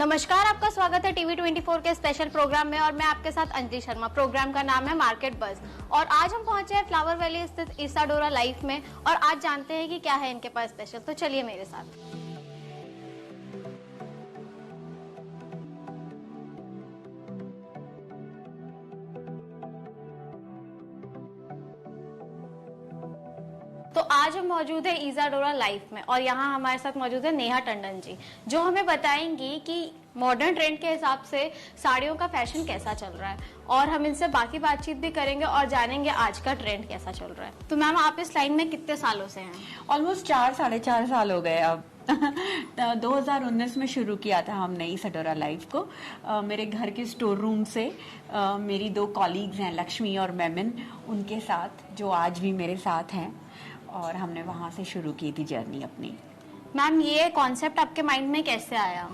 नमस्कार, आपका स्वागत है टीवी 24 के स्पेशल प्रोग्राम में और मैं आपके साथ अंजलि शर्मा। प्रोग्राम का नाम है मार्केट बज़ और आज हम पहुंचे हैं फ्लावर वैली स्थित ईसाडोरा लाइफ में और आज जानते हैं कि क्या है इनके पास स्पेशल। तो चलिए मेरे साथ। तो आज हम मौजूद है ईसाडोरा लाइफ में और यहाँ हमारे साथ मौजूद है नेहा टंडन जी, जो हमें बताएंगी कि मॉडर्न ट्रेंड के हिसाब से साड़ियों का फैशन कैसा चल रहा है और हम इनसे बाकी बातचीत भी करेंगे और जानेंगे आज का ट्रेंड कैसा चल रहा है। तो मैम, आप इस लाइन में कितने सालों से हैं? ऑलमोस्ट 4-4.5 साल हो गए अब। 2019 में शुरू किया था हमने ईसाडोरा लाइफ को। मेरे घर के स्टोर रूम से मेरी 2 कॉलीग्स हैं, लक्ष्मी और मेमिन, उनके साथ, जो आज भी मेरे साथ हैं, और हमने वहां से शुरू की थी जर्नी अपनी। मैम, ये कॉन्सेप्ट आपके माइंड में कैसे आया?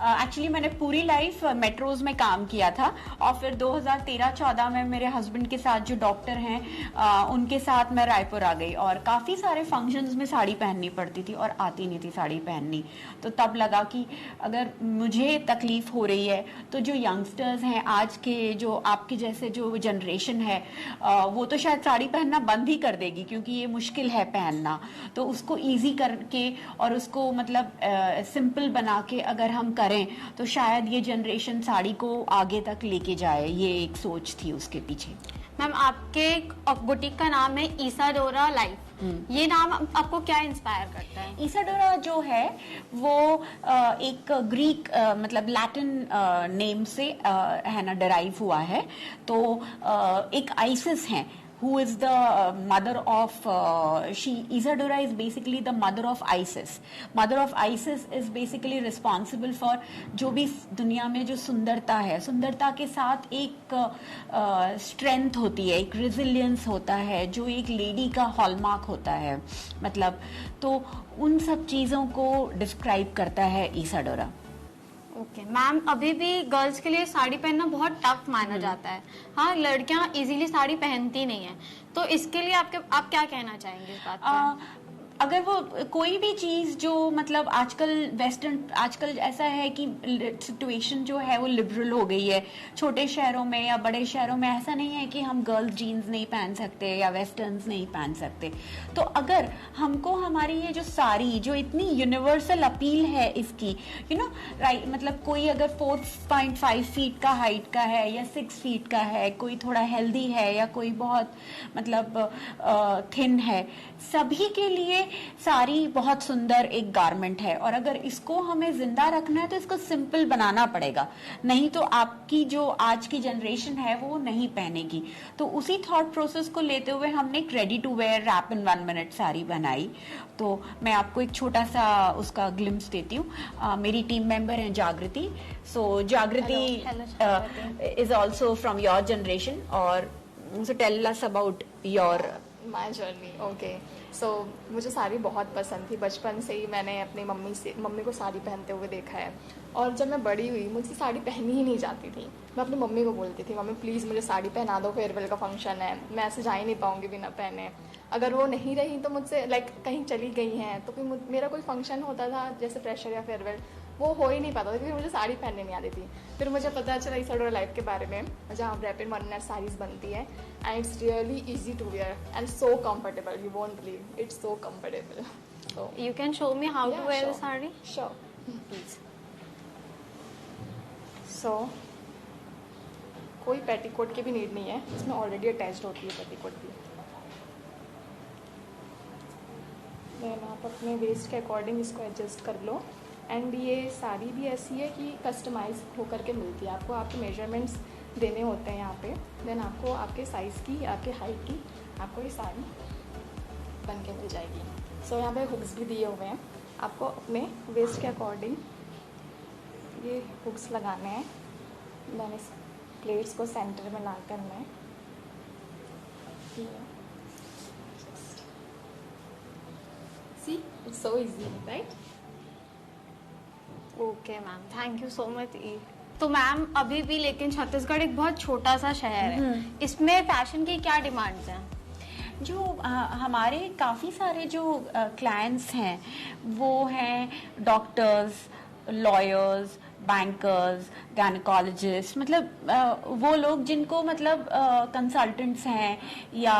एक्चुअली मैंने पूरी लाइफ मेट्रोज में काम किया था और फिर 2013-14 में मेरे हस्बैंड के साथ जो डॉक्टर हैं उनके साथ मैं रायपुर आ गई और काफ़ी सारे फंक्शंस में साड़ी पहननी पड़ती थी और आती नहीं थी साड़ी पहननी। तो तब लगा कि अगर मुझे तकलीफ हो रही है तो जो यंगस्टर्स हैं, आज के जो आपके जैसे जो जनरेशन है, वो तो शायद साड़ी पहनना बंद ही कर देगी क्योंकि ये मुश्किल है पहनना। तो उसको ईजी करके और उसको मतलब सिंपल बना के अगर हम करें तो शायद ये जनरेशन साड़ी को आगे तक लेके जाए। ये एक सोच थी उसके पीछे। मैम, आपके बुटीक का नाम है ईसाडोरा लाइफ। ये नाम आपको क्या इंस्पायर करता है? ईसाडोरा जो है वो एक ग्रीक मतलब लैटिन नेम से है ना, डराइव हुआ है। तो एक आइसिस है who is the mother of Isadora is basically the mother of Isis. Mother of Isis is basically responsible for जो भी दुनिया में जो सुंदरता है, सुंदरता के साथ एक स्ट्रेंथ होती है, एक रेजिलियंस होता है, जो एक लेडी का हॉलमार्क होता है, मतलब तो उन सब चीजों को डिस्क्राइब करता है ईसाडोरा। ओके मैम, अभी भी गर्ल्स के लिए साड़ी पहनना बहुत टफ माना जाता है। हाँ, लड़कियां इजीली साड़ी पहनती नहीं है, तो इसके लिए आप क्या कहना चाहेंगे इस बात पे? अगर वो कोई भी चीज जो मतलब आजकल ऐसा है कि सिचुएशन जो है वो लिबरल हो गई है। छोटे शहरों में या बड़े शहरों में ऐसा नहीं है कि हम गर्ल्स जीन्स नहीं पहन सकते या वेस्टर्न्स नहीं पहन सकते। तो अगर हमको हमारी ये जो साड़ी, जो इतनी यूनिवर्सल अपील है इसकी, राइट, मतलब कोई अगर 4.5 फीट का हाइट का है या 6 फीट का है, कोई थोड़ा हेल्दी है या कोई बहुत मतलब थिन है, सभी के लिए साड़ी बहुत सुंदर एक गारमेंट है। और अगर इसको हमें जिंदा रखना है तो इसको सिंपल बनाना पड़ेगा, नहीं तो आपकी जो आज की जनरेशन है वो नहीं पहनेगी। तो उसी थॉट प्रोसेस को लेते हुए हमने एक ready to wear wrap in 1 minute sari बनाई। तो मैं आपको एक छोटा सा उसका ग्लिम्स देती हूँ। मेरी टीम मेंबर है Jagriti. So Jagriti is also from your generation, और tell us about your my journey. Okay, so मुझे साड़ी बहुत पसंद थी। बचपन से ही मैंने अपनी मम्मी को साड़ी पहनते हुए देखा है और जब मैं बड़ी हुई मुझसे साड़ी पहनी ही नहीं जाती थी। मैं अपनी मम्मी को बोलती थी, मम्मी प्लीज़ मुझे साड़ी पहना दो, फेयरवेल का फंक्शन है, मैं ऐसे जा ही नहीं पाऊंगी बिना पहने। अगर वो नहीं रही तो मुझसे कहीं चली गई हैं तो फिर मेरा कोई फंक्शन होता था जैसे प्रेशर या फेयरवेल, वो हो ही नहीं पाता था क्योंकि मुझे साड़ी पहनने नहीं आती थी। फिर मुझे पता चला ईसाडोरा लाइफ के बारे में, जहाँ रैप इन 1 मिनट साड़ीज बनती है and it's really easy to wear and so comfortable, you won't believe, it's so comfortable. So you can show me how to wear sure. the sari? Sure. Please. So कोई petticoat की भी need नहीं है, इसमें already attached होती है petticoat भी। Then आप अपने वेस्ट के अकॉर्डिंग इसको एडजस्ट कर लो। एंड ये साड़ी भी ऐसी है कि कस्टमाइज होकर के मिलती है आपको, आपके मेजरमेंट्स देने होते हैं यहाँ पे। देन आपको आपके साइज़ की, आपके हाइट की आपको ये साड़ी बन के मिल जाएगी। सो यहाँ पे हुक्स भी दिए हुए हैं, आपको अपने वेस्ट के अकॉर्डिंग ये हुक्स लगाने हैं। देन इस प्लेट्स को सेंटर में ला कर मैं see it's so easy, right? Okay ma'am, thank you so much. तो मैम, अभी भी लेकिन छत्तीसगढ़ एक बहुत छोटा सा शहर है, इसमें फैशन की क्या डिमांड्स हैं? जो हमारे काफ़ी सारे जो क्लाइंट्स हैं वो हैं डॉक्टर्स, लॉयर्स, बैंकर्स, गायनेकोलॉजिस्ट, मतलब वो लोग जिनको मतलब कंसल्टेंट्स हैं या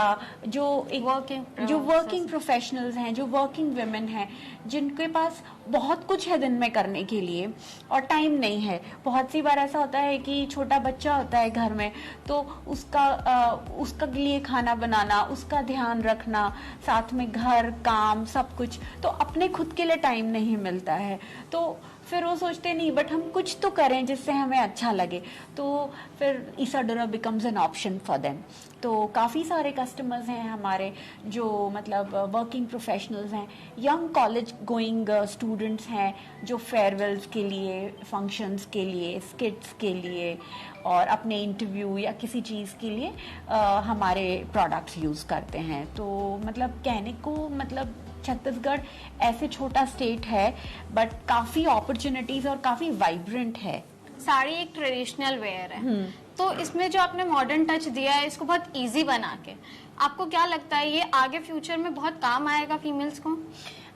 जो वर्किंग प्रोफेशनल्स हैं, जो वर्किंग वुमेन हैं, जिनके पास बहुत कुछ है दिन में करने के लिए और टाइम नहीं है। बहुत सी बार ऐसा होता है कि छोटा बच्चा होता है घर में, तो उसका लिए खाना बनाना, उसका ध्यान रखना, साथ में घर, काम, सब कुछ, तो अपने खुद के लिए टाइम नहीं मिलता है। तो फिर वो सोचते नहीं, बट हम कुछ तो करें जिससे हमें अच्छा लगे, तो फिर Isadora becomes an option for them. तो काफ़ी सारे कस्टमर्स हैं हमारे जो मतलब वर्किंग प्रोफेशनल्स हैं, यंग कॉलेज गोइंग स्टूडेंट्स हैं जो फेयरवेल्स के लिए, फंक्शंस के लिए, स्किट्स के लिए और अपने इंटरव्यू या किसी चीज़ के लिए हमारे प्रोडक्ट्स यूज़ करते हैं। तो मतलब कहने को मतलब छत्तीसगढ़ ऐसे छोटा स्टेट है बट काफ़ी अपॉर्चुनिटीज़ और काफ़ी वाइब्रेंट है। साड़ी एक ट्रेडिशनल वेयर है, तो इसमें जो आपने मॉडर्न टच दिया है इसको बहुत इजी बना के, आपको क्या लगता है ये आगे फ्यूचर में बहुत काम आएगा फीमेल्स को?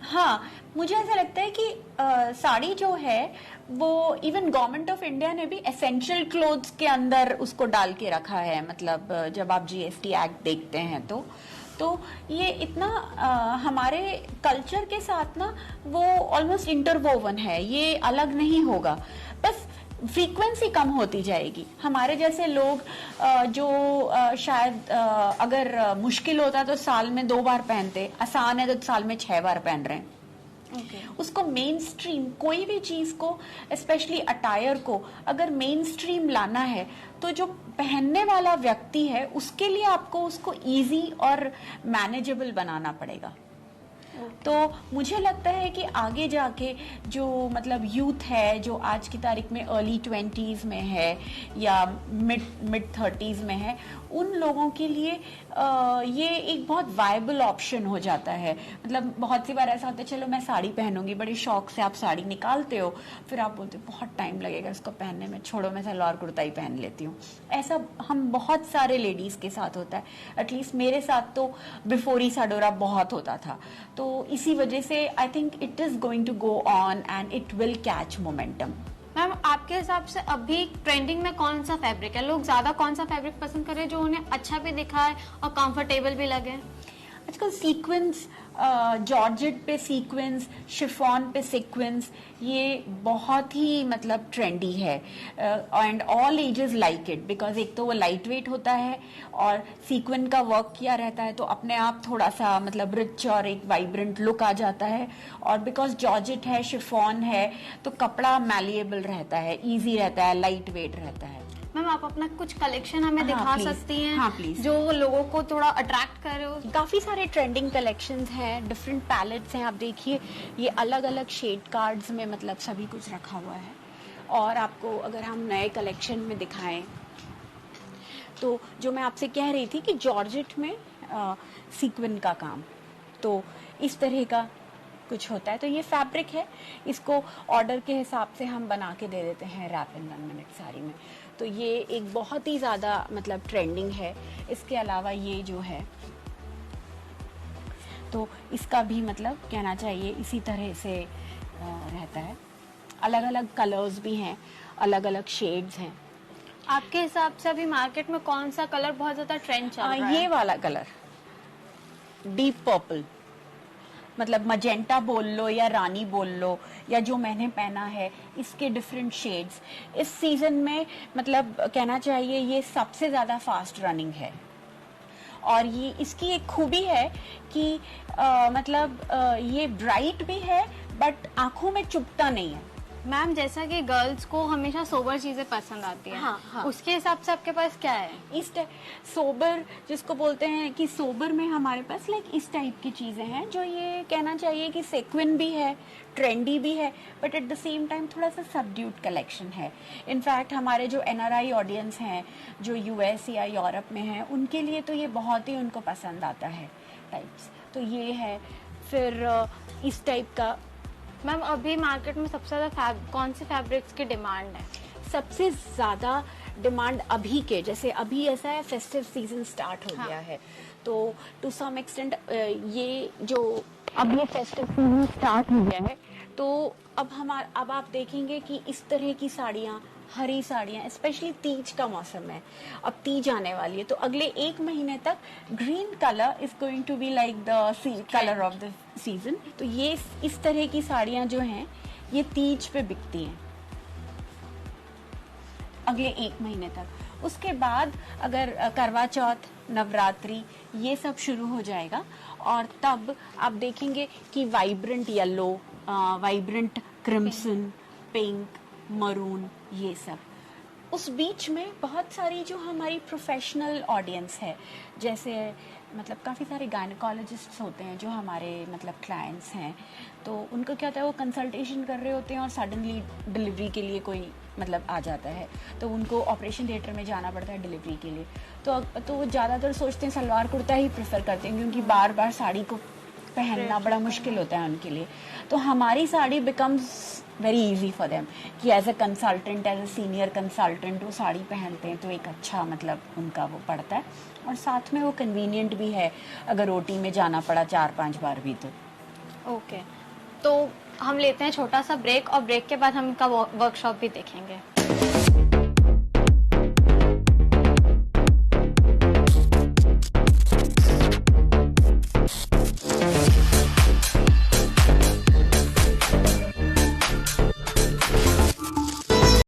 हाँ, मुझे ऐसा लगता है कि साड़ी जो है वो इवन गवर्नमेंट ऑफ इंडिया ने भी एसेंशियल क्लोथ्स के अंदर उसको डाल के रखा है। मतलब जब आप जीएसटी एक्ट देखते हैं तो ये इतना हमारे कल्चर के साथ ना वो ऑलमोस्ट इंटरवोवन है, ये अलग नहीं होगा, बस फ्रीक्वेंसी कम होती जाएगी। हमारे जैसे लोग जो शायद अगर मुश्किल होता तो साल में 2 बार पहनते, आसान है तो साल में 6 बार पहन रहे हैं। उसको मेन स्ट्रीम, कोई भी चीज को, स्पेशली अटायर को अगर मेन स्ट्रीम लाना है तो जो पहनने वाला व्यक्ति है उसके लिए आपको उसको इजी और मैनेजेबल बनाना पड़ेगा। तो मुझे लगता है कि आगे जाके जो मतलब यूथ है जो आज की तारीख में अर्ली 20s में है या मिड 30s में है, उन लोगों के लिए ये एक बहुत वायबल ऑप्शन हो जाता है। मतलब बहुत सी बार ऐसा होता है चलो मैं साड़ी पहनूंगी, बड़े शौक से आप साड़ी निकालते हो, फिर आप बोलते हो बहुत टाइम लगेगा इसको पहनने में, छोड़ो मैं सलवार कुर्ता ही पहन लेती हूँ। ऐसा हम बहुत सारे लेडीज के साथ होता है, एटलीस्ट मेरे साथ तो बिफोर ईसाडोरा बहुत होता था। तो इसी वजह से I think it is going to go on and it will catch momentum. Ma'am आपके हिसाब से अभी ट्रेंडिंग में कौन सा फैब्रिक है, लोग ज्यादा कौन सा फैब्रिक पसंद करें जो उन्हें अच्छा भी दिखाए और कंफर्टेबल भी लगे? आजकल सीक्वेंस, जॉर्जेट पे सीक्वेंस, शिफॉन पे सीक्वेंस, ये बहुत ही मतलब ट्रेंडी है and all ages like it, because एक तो वो लाइट वेट होता है और सीक्वेंस का वर्क किया रहता है तो अपने आप थोड़ा सा मतलब रिच और एक वाइब्रेंट लुक आ जाता है। और बिकॉज जॉर्जेट है, शिफॉन है, तो कपड़ा मैलिएबल रहता है, ईजी रहता है, लाइट वेट रहता है। मैम आप अपना कुछ कलेक्शन हमें दिखा सकती हैं? हाँ प्लीज, जो लोगों को थोड़ा अट्रैक्ट करे हो। काफी सारे ट्रेंडिंग कलेक्शंस हैं, डिफरेंट पैलेट्स हैं। आप देखिए ये अलग अलग शेड कार्ड्स में मतलब सभी कुछ रखा हुआ है। और आपको अगर हम नए कलेक्शन में दिखाएं तो जो मैं आपसे कह रही थी कि जॉर्जेट में सीक्वेंस का काम, तो इस तरह का कुछ होता है। तो ये फैब्रिक है, इसको ऑर्डर के हिसाब से हम बना के दे देते हैं रैप इन 1 मिनट साड़ी में। तो ये एक बहुत ही ज़्यादा मतलब ट्रेंडिंग है। इसके अलावा ये जो है तो इसका भी मतलब कहना चाहिए इसी तरह से रहता है। अलग अलग कलर्स भी हैं, अलग अलग शेड्स हैं। आपके हिसाब से अभी मार्केट में कौन सा कलर बहुत ज़्यादा ट्रेंड चल रहा है? ये वाला कलर, डीप पर्पल, मतलब मजेंटा बोल लो या रानी बोल लो या जो मैंने पहना है, इसके डिफरेंट शेड्स इस सीजन में मतलब कहना चाहिए ये सबसे ज्यादा फास्ट रनिंग है। और ये इसकी एक खूबी है कि ये ब्राइट भी है बट आंखों में चुभता नहीं है। मैम जैसा कि गर्ल्स को हमेशा सोबर चीजें पसंद आती हैं, हाँ। उसके हिसाब से आपके पास क्या है? इस सोबर जिसको बोलते हैं कि सोबर में हमारे पास लाइक इस टाइप की चीजें हैं जो ये कहना चाहिए कि सेक्विन भी है, ट्रेंडी भी है, but at the same time थोड़ा सा सबड्यूड कलेक्शन है। इनफैक्ट हमारे जो NRI ऑडियंस हैं जो US या यूरोप में हैं, उनके लिए तो ये बहुत ही उनको पसंद आता है टाइप्स। तो ये है। फिर इस टाइप का। मैम अभी मार्केट में सबसे ज्यादा कौन से फैब्रिक्स की डिमांड है? सबसे ज्यादा डिमांड अभी के, जैसे अभी ऐसा है फेस्टिव सीजन स्टार्ट हो गया है, तो टू सम एक्सटेंट ये जो अब ये फेस्टिव सीजन स्टार्ट हो गया है तो अब आप देखेंगे कि इस तरह की साड़ियाँ, हरी साड़ियाँ, स्पेशली तीज का मौसम है, अब तीज आने वाली है, तो अगले 1 महीने तक green colour is going to be like the colour of the season. तो ये इस तरह की साड़ियाँ जो हैं ये तीज पे बिकती हैं अगले 1 महीने तक। उसके बाद अगर करवा चौथ, नवरात्रि, ये सब शुरू हो जाएगा और तब आप देखेंगे कि vibrant yellow, vibrant crimson, pink, maroon, ये सब। उस बीच में बहुत सारी जो हमारी प्रोफेशनल ऑडियंस है, जैसे मतलब काफ़ी सारे गायनेकोलॉजिस्ट्स होते हैं जो हमारे मतलब क्लाइंट्स हैं, तो उनको क्या होता है वो कंसल्टेशन कर रहे होते हैं और सडनली डिलीवरी के लिए कोई मतलब आ जाता है, तो उनको ऑपरेशन थिएटर में जाना पड़ता है डिलीवरी के लिए। तो वो ज़्यादातर सोचते हैं सलवार कुर्ता ही प्रेफर करते हैं, क्योंकि बार बार साड़ी को पहनना बड़ा मुश्किल होता है उनके लिए। तो हमारी sari becomes very easy for them कि as a consultant, as a senior consultant वो साड़ी पहनते हैं, तो एक अच्छा मतलब उनका वो पड़ता है और साथ में वो कन्वीनियंट भी है अगर ओटी में जाना पड़ा 4-5 बार भी तो। ओके, तो हम लेते हैं छोटा सा ब्रेक और ब्रेक के बाद हम इनका वर्कशॉप भी देखेंगे।